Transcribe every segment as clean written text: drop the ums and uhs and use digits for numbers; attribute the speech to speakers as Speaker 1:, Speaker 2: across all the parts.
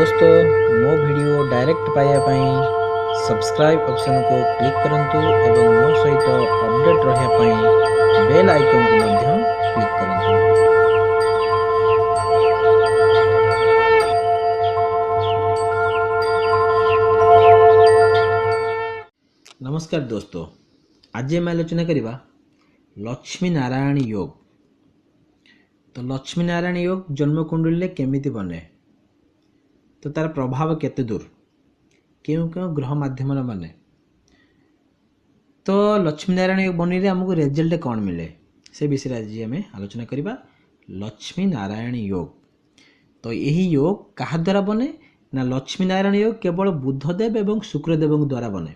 Speaker 1: दोस्तों मो video direct पाइबा सब्सक्राइब ऑप्शन को क्लिक करंतु एवं मो सहित अपडेट रहिया पई बेल आइकन को मध्य क्लिक करंतु। नमस्कार दोस्तों, आज हम आलोचना करिबा लक्ष्मी नारायण योग। तो लक्ष्मी नारायण योग जन्म कुंडली केमिति बने, तो तार प्रभाव केते दूर, क्यों क्यों ग्रह माध्यम बने। तो लक्ष्मी नारायण योग बनने आमको रिजल्ट कौन मिले से विषय आज आम आलोचना करिबा लक्ष्मी नारायण योग। तो यही योग कहा द्वारा बने ना, लक्ष्मी नारायण योग केवल बुधदेव एवं शुक्रदेव द्वारा बने।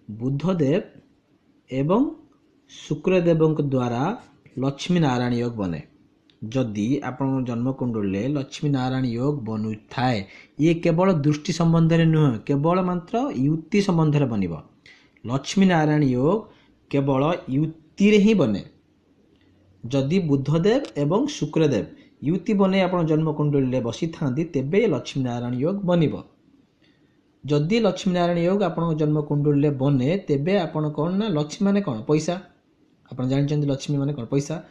Speaker 1: बुधदेव एवं शुक्रदेव द्वारा लक्ष्मी नारायण योग बने। जदि आपण जन्म कुंडली लक्ष्मी नारायण योग बनू थाए, ये केवल दृष्टि संबंध में नुह, केवल मात्र युक्ति संबंध में बनिब। लक्ष्मी नारायण योग केवल युक्ति रे ही बने। जदि बुधदेव एवं शुक्रदेव युक्ति बने आपण जन्म कुंडली बसी थांती, तेबे लक्ष्मी नारायण योग बनिब। जदि लक्ष्मी नारायण योग आपण जन्म कुंडली बने, तेबे आपण कौन ना, लक्ष्मी माने कौन, पैसा। आपण जानते लक्ष्मी माने कौन, पैसा।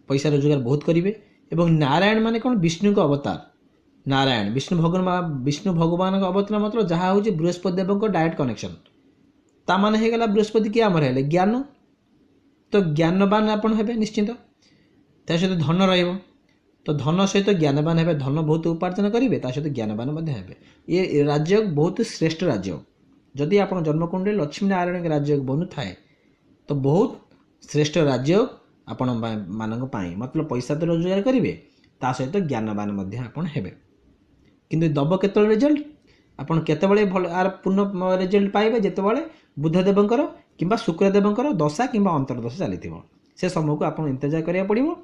Speaker 1: पैसा रोजगार बहुत करेंगे। एवं नारायण माने कौन, विष्णु का अवतार। नारायण विष्णु भगवान का अवतार, मतलब जहाँ हूँ बृहस्पति देव को डायरेक्ट कनेक्शन। ता माने हे गला बृहस्पति किए आमर है ज्ञान। तो ज्ञानवान आपण हेबे निश्चिंत। ता सहित धन रहिबो, तो धन सहित ज्ञानवान हेबे। धन बहुत उपार्जन करेंगे, ता सहित ज्ञानवान मध्य हेबे। ये राज्य बहुत श्रेष्ठ राज्य। जदि आपण जन्म कुंडली लक्ष्मी नारायण के राज्य बनू थाए, तो बहुत श्रेष्ठ राज्य आपण मानक पाई। मतलब पैसा तो रोजगार करेंगे, ता सहित ज्ञानवान मध्य आपण हेबे। किंतु दब केत रिजल्ट, आपण केतबेले भल आर पूर्ण रिजल्ट पाइबे जेतबेले बुधदेवंकर किंबा शुक्रदेवंकर दशा किंबा अंतर्दशा चलीथिबो। से समय को आपण इंतजार करिया पड़िबो।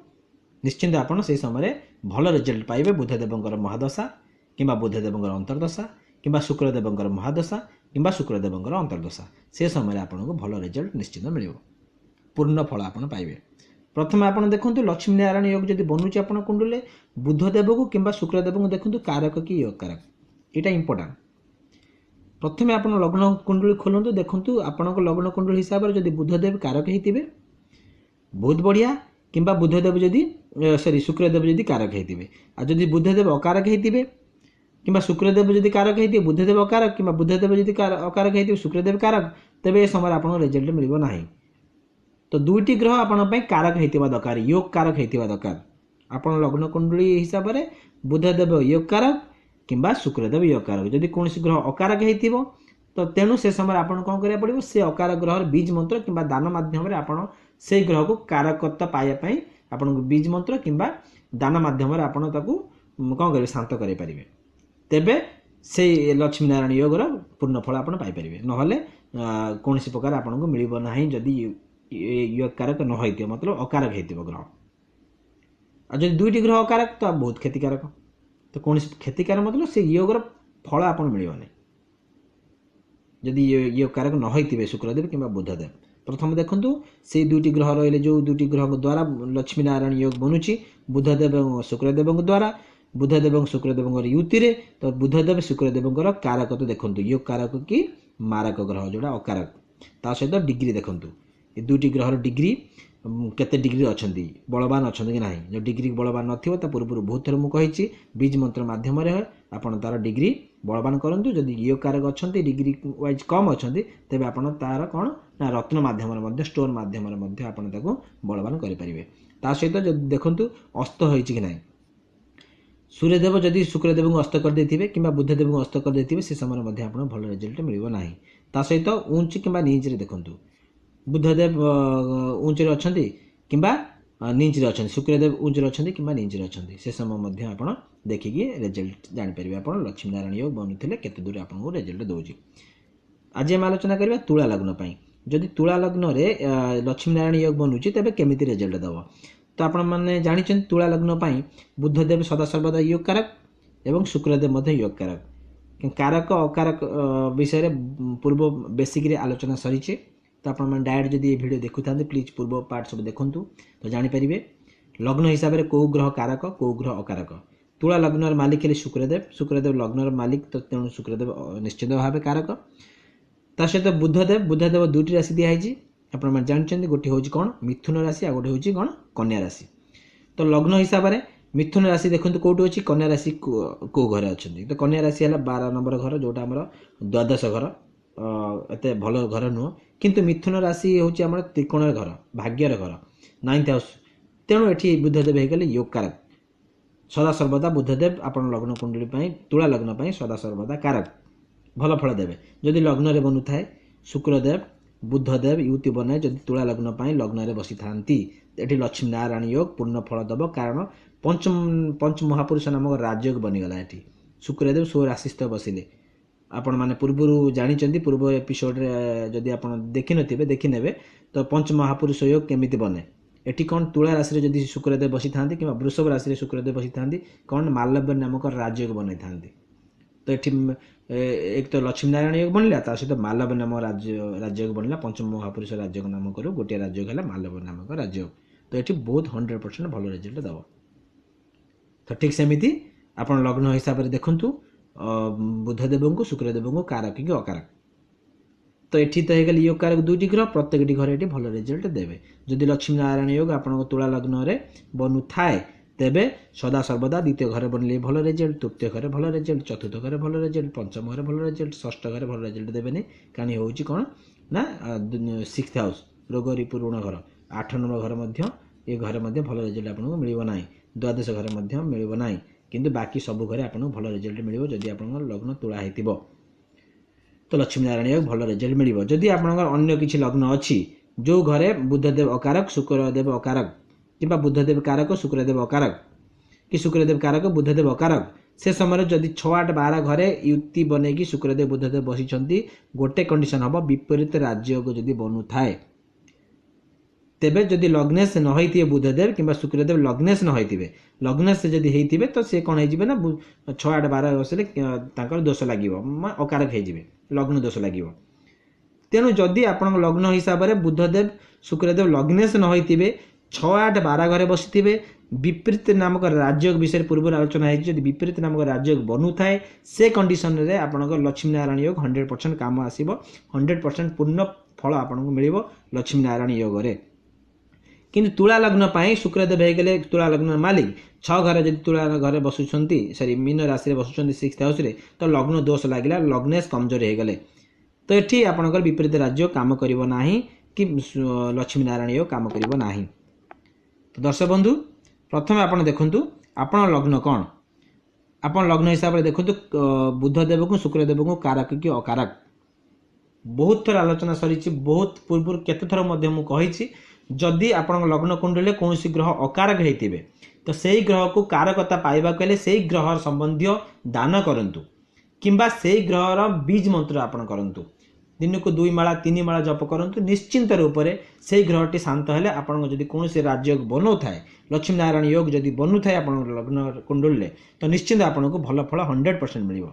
Speaker 1: निश्चिंत आपण से समय भल रिजल्ट पाइबे। बुधदेवंकर महादशा किंबा बुधदेवंकर अंतर्दशा किंबा शुक्रदेवंकर महादशा किंबा शुक्रदेवंकर अंतर्दशा, से समय आपण को भल रिजल्ट निश्चित मिलिबो। पूर्ण फल आपण पाइबे। प्रथम आपण देखंतु लक्ष्मी नारायण योग जदि बनूची आपण कुंडली, बुधदेव को किंबा शुक्रदेव को देखंतु कारक कि योग कारक, एटा इंपोर्टेंट। प्रथम आपण लग्न कुंडली खोलंतु, देखंतु आपण लग्न कुंडली हिसाब से जदि बुधदेव कारक हेतिबे बहुत बढ़िया, किंबा बुधदेव जदि शुक्रदेव जदि कारक हेतिबे। आ जदि बुधदेव अकारक हेतिबे किंबा शुक्रदेव जदि कारक हेतिबे, बुधदेव अकारक किंबा बुधदेव जदि अकारक हेतिबे शुक्रदेव कारक, तेबे ए समय आपण रिजल्ट मिलिबो नाही। तो दुईटी ग्रह आपण पे कारक हेतिबा दरकार, योग कारक हेतिबा दरकार। आपण लग्न कुंडली हिसाब से बुधदेव योग कारक किंबा शुक्रदेव योग कारक। जदि कौन ग्रह अकारक हेतिबो, तो तेणु से समय आपण कौन करिया पड़िबो, से अकारक ग्रह बीज मंत्र किंबा दान माध्यम रे आपण से ग्रह को कारकत्व पाइया पई आपण बीज मंत्र किंबा दान माध्यम रे आपण ताकू कौन करिवे, शांत करि परिबे। तेबे से लक्ष्मी नारायण योग रो पूर्ण फल आपण पाइ परिबे। नहले कौन प्रकार आपण को मिलिबो नाही जदि योग कारक न होइतिबो, मतलब अकारक हेतिबो ग्रह। आ जदि दुईटी ग्रह अकारक, तो बहुत क्षतिकारक। तो कौन क्षतिकारक मतलब से योगर फल आपण मिलिबो नाही जदि योग कारक न होइतिबे शुक्रदेव किंबा बुधदेव। प्रथम देखंतु से दुईटी ग्रह रहिले, जो दुईटी ग्रह द्वारा लक्ष्मी नारायण योग बनुची, बुधदेव और शुक्रदेव द्वारा। बुधदेव और शुक्रदेव युति रे, तो बुधदेव शुक्रदेव कारक तो देखंतु योग कारक कि मारक ग्रह जोड़ा अकारक, ता सहित डिग्री देखंतु ये दुईटी ग्रहर डिग्री केते डिग्री अछंती, बलवान अछंती कि नाही। जो डिग्री बलवान नथिबो, ता पूर्व बहुत थर मु कहिछि बीज मंत्र माध्यम रे आपण तार डिग्री बलवान करंतु। जदि योग कारक अछंती डिग्री वाइज कम अछंती, तेबे आपण तार कोन ना रत्न माध्यम रे मध्ये, स्टोन माध्यम रे मध्ये आपण ताको बलवान करि परिबे। ता सहित जदि देखंतु अस्त होइछि कि नाही, सूर्यदेव जदि शुक्रदेव को अस्त कर देथिबे किंबा बुधदेव को अस्त कर देथिबे, से समय मध्ये आपण भल रिजल्ट मिलिबो नाही। ता सहित ऊंच किंबा नीच रे देखंतु बुधदेव ऊंच रे अछंती किंबा नीच रे अछंती, शुक्रदेव ऊंच रे अछंती किंबा नीच रे अछंती, से समय मध्ये आपण देखिकी रिजल्ट जानि परिबे। आपण लक्ष्मी नारायण योग बनुथिले केते दूर आपण को रिजल्ट दोउची। आज हम आलोचना करबा तुला लग्न पई। जदि तुला लग्न रे लक्ष्मी नारायण योग बनुची, तबे केमिति रिजल्ट दबो। तो आपण माने जानिछन तुला लग्न पई बुधदेव सदा सर्वदा योग कारक एवं शुक्रदेव मध्ये योग कारक। कारक अकारक विषय रे पूर्व बेसिक रे आलोचना सरीचे। तो आप डायरेक्ट जब ये वीडियो देखु था, प्लीज पूर्व पार्ट सब देखु, तो जानीपर लग्न हिसाब से कौ ग्रह कारक कौ ग्रह अकारक। तुला लग्नर मालिक हेले शुक्रदेव लग्नर मालिक तो तेणु शुक्रदेव निश्चित भाव कारक ता सहित बुधदेव दुईटी राशि दिखाई आप जानते गोटे हूँ कौन मिथुन राशि आ गोटे हूँ कौन कन्या राशि तो लग्न हिसाब से मिथुन राशि देखो कौटी अच्छी कन्या राशि कौ घर अच्छा तो कन्या राशि है 12 नंबर घर जोटा आम द्वादश घर एत भल घर नुह किंतु मिथुन राशि हूँ आम त्रिकोण घर भाग्यर घर 9th हाउस तेणु ये बुधदेव होगले योग कारक सदा सर्वदा बुधदेव आप लग्न कुंडली तुला लग्न सदा सर्वदा कारक भल फल देवे जदि लग्न बनू थाए शुक्रदेव बुधदेव युति बनाए जदि तुला लग्न बसी था ये लक्ष्मी नारायण योग पूर्ण फल दब कारण पंच महापुरुष नामक राजयोग बनीगला ये शुक्रदेव 16 राशिस्थ बसिले आपण मैंने पूर्व जानी पूर्व एपिसोड जदि आप देखी ने तो पंच महापुरुष योग केमिति बने एटी कौन तुला राशि जदि शुक्रदेव बसी था कि वृषभ राशि शुक्रदेव बसी था कौन मालव्य नामक राजयोग बनी था तो ये एक तो लक्ष्मी नारायण योग बनला ता सहित मालव्य नामक राजयोग बनला पंचम महापुरुष राजयोग नामक गोटे राजयोग है मालव्य नामक राजयोग तो ये बहुत 100% भल रिजल्ट दब तो ठीक सेमती आप लग्न हिसाब से देखु बुधदेव को शुक्रदेव को कारक कि अकारक तो ये तो होगल योग कारक दुईटी ग्रह प्रत्येक घर ये भल रिजल्ट देवे जदि लक्ष्मी नारायण योग आप तुला लग्न बनू थाए तेबे सदा सर्वदा द्वितीय घर बनले भल रिजल्ट तृतीय घर भल रिजल्ट चतुर्थ घर भल रिजल्ट पंचम घर भल रिजल्ट षष्ठ घर भल रिजल्ट देवे कहानी हूँ कौन ना 6th हाउस रोग रिपु ऋण घर 8 नंबर घर ये घर भल रिजल्ट आपको मिलना द्वादश घर मिलना किंतु बाकी सब घरे आपको भल रिजल्ट मिल जदि आप लग्न तुला हो तो लक्ष्मी नारायण योग भल रिजल्ट मिल जदि आपंकर अन्य किसी लग्न अच्छी जो घरे बुधदेव अकारक शुक्रदेव अकारक कि बुधदेव कारक शुक्रदेव अकारक कि शुक्रदेव कारक बुधदेव अकारक से समय जदि 6, 8, 12 घरे युति बनईकि शुक्रदेव बुधदेव बसी गोटे कंडीशन हम विपरीत राजयोग जदि बनू थाए तेबे जदि लग्नेश न होइथिबे बुधदेव कि शुक्रदेव लग्नेश न होइथिबे लग्नेश जदि होइथिबे तो से कौन होइजिबे ना 6, 8, 12 बसले तांकर दोष लागिवो अकारक होइजिबे लग्न दोष लागिवो तेणु जदि आपण लग्न हिसाब से बुधदेव शुक्रदेव लग्नेश न होइथिबे 6, 8, 12 घरे बसिथिबे विपरीत नामक राजयोग विषय पूर्व आलोचना है विपरीत नामक राजयोग बनू थाए से कंडीशन रे आपनकर लक्ष्मी नारायण योग 100% काम आसीबो 100% पूर्ण फल आपनको मिलिबो लक्ष्मी नारायण योग रे किंतु तुला लग्न पाए शुक्रदेव होगले तुला लग्न मालिक 6 घर जब तुला घर बसुंट सरी मीन राशि बसुंट 6th हाउस रे तो लग्न दोष लगिला लग्नेश कमजोर होगले तो ये आपनकर विपरीत राज्य काम करिवो नाही कि लक्ष्मी नारायण योग काम करिवो नाही तो दर्शक बंधु प्रथम आप देखु आप लग्न कौन आप लग्न हिसाब से देखु बुधदेव को शुक्रदेव को कारक कि अकारक बहुत थर आलोचना सरी बहुत पूर्व केते थर कही जदि आप लग्न कुंडली कौन ग्रह अकारक होते तो से ग्रह को कारकता पाइबा कले से ग्रह संबंधी दान करंतु किंबा से ग्रहर बीज मंत्र आपन करंतु दिन को 2 माला 3 माला जप करंतु निश्चिंत रूप से ग्रहटी शांत हेले आपन जदि कौन से राजयोग बनौ थाए लक्ष्मी नारायण योग जदि बनू थाए आपन लग्न कुंडली तो निश्चिंत आपन को भल फल 100% मिलिबो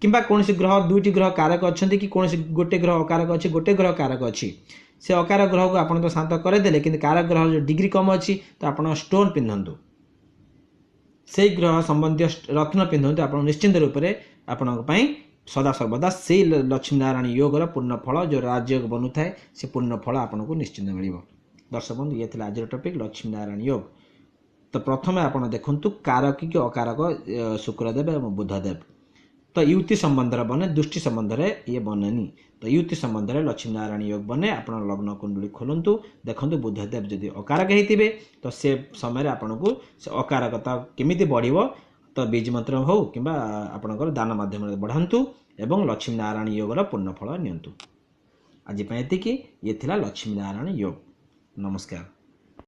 Speaker 1: किंबा कौन से ग्रह 2टी ग्रह कारक अच्छा कि कौन से गोटे ग्रह अकारक अच्छी गोटे ग्रह कारक अच्छी से अकारक ग्रह को आपन तो शांत करदेले कि कारक ग्रह जो डिग्री कम अच्छी तो आप स्टोन पिंधतु से ग्रह संबंधी रत्न पिंधतु आप निश्चिंत रूप से आपण सदा सर्वदा से लक्ष्मी नारायण योग पूर्ण फल जो राजयोग बनू थाए से पूर्ण फल आपको निश्चिंत मिल दर्शक बंधु ये थी आज टॉपिक लक्ष्मी नारायण योग तो प्रथम आप देखु कारक कि अकारक शुक्रदेव और बुधदेव तो युति संबंध बने दृष्टि संबंध ये बनेनी तो युति संबंध लक्ष्मी नारायण योग बने आप लग्न कुंडली खोलतु देखु बुधदेव जदि अकारक होते तो से समय आपन को अकारकता केमिति बढ़िबो तो बीज मंत्र हो कि आपणकर दान माध्यम बढ़ातु एवं लक्ष्मी नारायण योग पूर्ण फल नियंतु आज ये थिला लक्ष्मी नारायण योग नमस्कार।